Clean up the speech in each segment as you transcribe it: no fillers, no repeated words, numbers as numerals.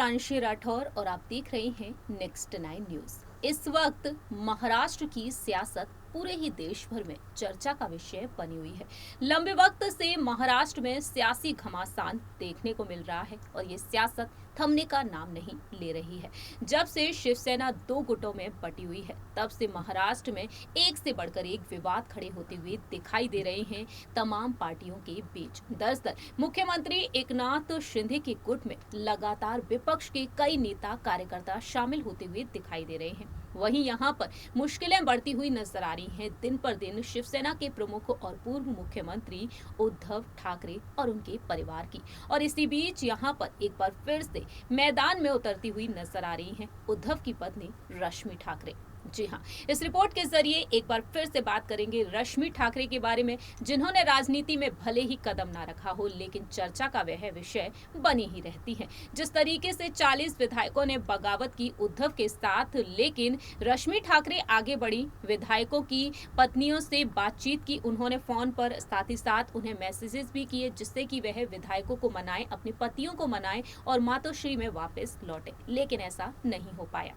प्रांशी राठौर और आप देख रहे हैं नेक्स्ट 9 न्यूज। इस वक्त महाराष्ट्र की सियासत पूरे ही देश भर में चर्चा का विषय बनी हुई है। लंबे वक्त से महाराष्ट्र में सियासी घमासान देखने को मिल रहा है और ये सियासत थमने का नाम नहीं ले रही है। जब से शिवसेना दो गुटों में बटी हुई है, तब से महाराष्ट्र में एक से बढ़कर एक विवाद खड़े होते हुए दिखाई दे रहे हैं तमाम पार्टियों के बीच। दरअसल मुख्यमंत्री एकनाथ शिंदे के गुट में लगातार विपक्ष के कई नेता कार्यकर्ता शामिल होते हुए दिखाई दे रहे हैं। वहीं यहां पर मुश्किलें बढ़ती हुई नजर आ रही हैं दिन पर दिन शिवसेना के प्रमुख और पूर्व मुख्यमंत्री उद्धव ठाकरे और उनके परिवार की। और इसी बीच यहां पर एक बार फिर से मैदान में उतरती हुई नजर आ रही हैं उद्धव की पत्नी रश्मि ठाकरे। जी हाँ, इस रिपोर्ट के जरिए एक बार फिर से बात करेंगे रश्मि ठाकरे के बारे में, जिन्होंने राजनीति में भले ही कदम ना रखा हो, लेकिन चर्चा का वह विषय बनी ही रहती है। जिस तरीके से 40 विधायकों ने बगावत की उद्धव के साथ, लेकिन रश्मि ठाकरे आगे बढ़ी, विधायकों की पत्नियों से बातचीत की उन्होंने फोन पर, साथ ही साथ उन्हें मैसेजेस भी किए जिससे कि वह विधायकों को मनाए, अपने पतियों को मनाए और मातोश्री में वापस लौटे, लेकिन ऐसा नहीं हो पाया।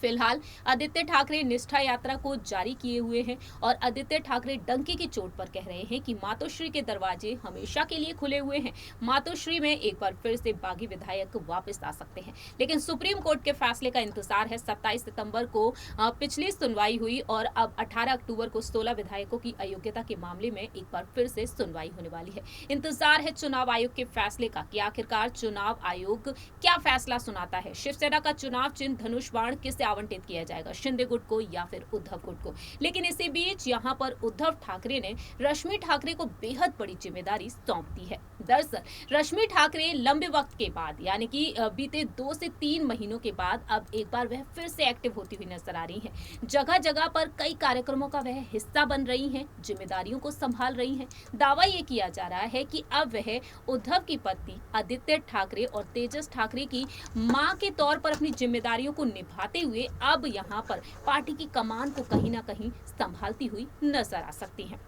फिलहाल आदित्य ठाकरे निष्ठा यात्रा को जारी किए हुए हैं और आदित्य ठाकरे डंके की चोट पर कह रहे हैं कि मातोश्री के दरवाजे हमेशा के लिए खुले हुए हैं। मातोश्री में एक बार फिर से बागी विधायक वापस आ सकते हैं, लेकिन सुप्रीम कोर्ट के फैसले का इंतजार है। 27 सितंबर को पिछली सुनवाई हुई और अब 18 अक्टूबर को 16 विधायकों की अयोग्यता के मामले में एक बार फिर से सुनवाई होने वाली है। इंतजार है चुनाव आयोग के फैसले का कि आखिरकार चुनाव आयोग क्या फैसला सुनाता है। शिवसेना का चुनाव चिन्ह धनुष बाण किसे आवंटित किया जाएगा, शिंदे गुट को या फिर उद्धव गुट को। लेकिन इसी बीच यहां पर उद्धव ठाकरे ने रश्मि ठाकरे को बेहद बड़ी जिम्मेदारी सौंप दी है। दरअसल रश्मि ठाकरे लंबे वक्त के बाद, यानी कि बीते 2 से 3 महीनों के बाद अब एक बार वह फिर से एक्टिव होती हुई नजर आ रही हैं। जगह जगह पर कई कार्यक्रमों का वह हिस्सा बन रही हैं, जिम्मेदारियों को संभाल रही हैं। दावा ये किया जा रहा है कि अब वह उद्धव की पत्नी आदित्य ठाकरे और तेजस ठाकरे की मां के तौर पर अपनी जिम्मेदारियों को निभाते हुए अब यहां पर पार्टी की कमान को कहीं ना कहीं संभालती हुई नजर आ सकती हैं।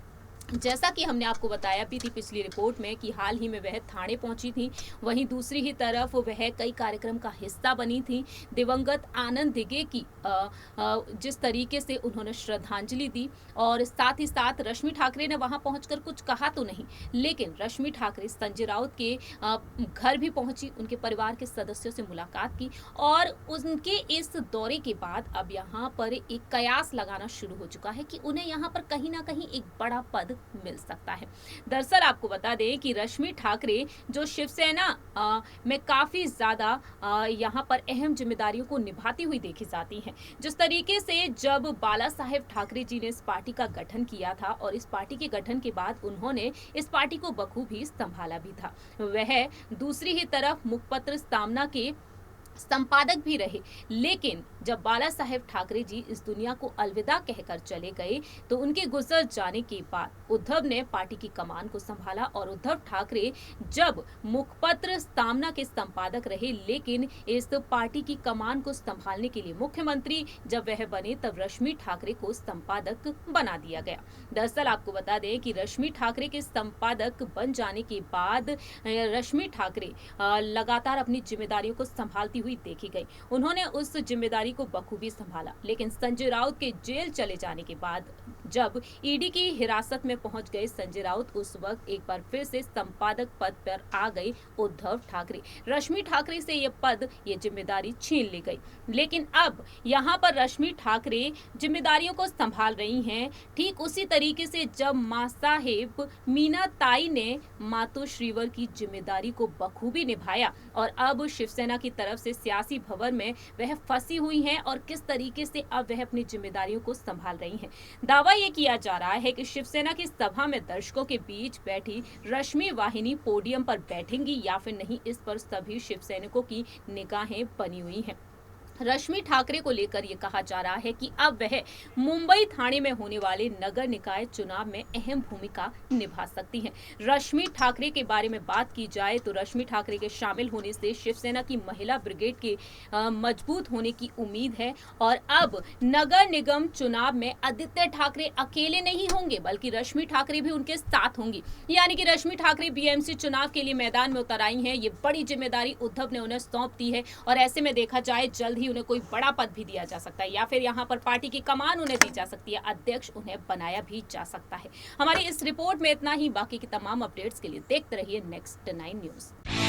जैसा कि हमने आपको बताया बीती पिछली रिपोर्ट में कि हाल ही में वह थाने पहुंची थी, वहीं दूसरी ही तरफ वह कई कार्यक्रम का हिस्सा बनी थी। दिवंगत आनंद दिगे की जिस तरीके से उन्होंने श्रद्धांजलि दी और साथ ही साथ रश्मि ठाकरे ने वहां पहुंचकर कुछ कहा तो नहीं, लेकिन रश्मि ठाकरे संजय राउत के घर भी पहुंची, उनके परिवार के सदस्यों से मुलाकात की और उनके इस दौरे के बाद अब यहाँ पर एक कयास लगाना शुरू हो चुका है कि उन्हें यहाँ पर कहीं ना कहीं एक बड़ा पद मिल सकता है। दरअसल आपको बता दें कि रश्मि ठाकरे जो शिवसेना में काफी ज्यादा यहाँ पर अहम जिम्मेदारियों को निभाती हुई देखी जाती हैं। जिस तरीके से जब बाला साहेब ठाकरे जी ने इस पार्टी का गठन किया था और इस पार्टी के गठन के बाद उन्होंने इस पार्टी को बखूबी संभाला भी था, वह दूसरी ही तरफ मुखपत्र सामना के संपादक भी रहे। लेकिन जब बाला साहेब ठाकरे जी इस दुनिया को अलविदा कहकर चले गए तो उनके गुजर जाने के बाद उद्धव ने पार्टी की कमान को संभाला और उद्धव ठाकरे जब मुखपत्र सामना के संपादक रहे, लेकिन इस पार्टी की कमान को संभालने के लिए मुख्यमंत्री जब वह बने तब रश्मि ठाकरे को संपादक बना दिया गया। दरअसल आपको बता दें कि रश्मि ठाकरे के संपादक बन जाने के बाद रश्मि ठाकरे लगातार अपनी जिम्मेदारियों को संभालती हुई देखी गई। उन्होंने उस जिम्मेदारी को बखूबी संभाला, लेकिन संजय राउत के जेल चले जाने के बाद जब ईडी की हिरासत में पहुंच गए संजय राउत, उस वक्त एक बार फिर से संपादक पद पर आ गए उद्धव ठाकरे। रश्मि ठाकरे से ये पद, ये जिम्मेदारी छीन ली गई। लेकिन अब यहाँ पर रश्मि ठाकरे जिम्मेदारियों को संभाल रही हैं। ठीक उसी तरीके से जब मां साहेब मीना ताई ने मातोश्रीवर की जिम्मेदारी को बखूबी निभाया और अब शिवसेना की तरफ से सियासी भवन में वह फंसी हुई हैं और किस तरीके से अब वह अपनी जिम्मेदारियों को संभाल रही हैं। दावा यह किया जा रहा है कि शिवसेना की सभा में दर्शकों के बीच बैठी रश्मि वाहिनी पोडियम पर बैठेंगी या फिर नहीं, इस पर सभी शिवसैनिकों की निगाहें बनी हुई हैं। रश्मि ठाकरे को लेकर ये कहा जा रहा है कि अब वह मुंबई थाने में होने वाले नगर निकाय चुनाव में अहम भूमिका निभा सकती हैं। रश्मि ठाकरे के बारे में बात की जाए तो रश्मि ठाकरे के शामिल होने से शिवसेना की महिला ब्रिगेड के मजबूत होने की उम्मीद है और अब नगर निगम चुनाव में आदित्य ठाकरे अकेले नहीं होंगे बल्कि रश्मि ठाकरे भी उनके साथ होंगी। यानी कि रश्मि ठाकरे बीएमसी चुनाव के लिए मैदान में उतर आई हैं। ये बड़ी जिम्मेदारी उद्धव ने उन्हें सौंप दी है और ऐसे में देखा जाए जल्द ही उन्हें कोई बड़ा पद भी दिया जा सकता है या फिर यहाँ पर पार्टी की कमान उन्हें दी जा सकती है, अध्यक्ष उन्हें बनाया भी जा सकता है। हमारी इस रिपोर्ट में इतना ही। बाकी की तमाम अपडेट्स के लिए देखते रहिए नेक्स्ट 9 न्यूज।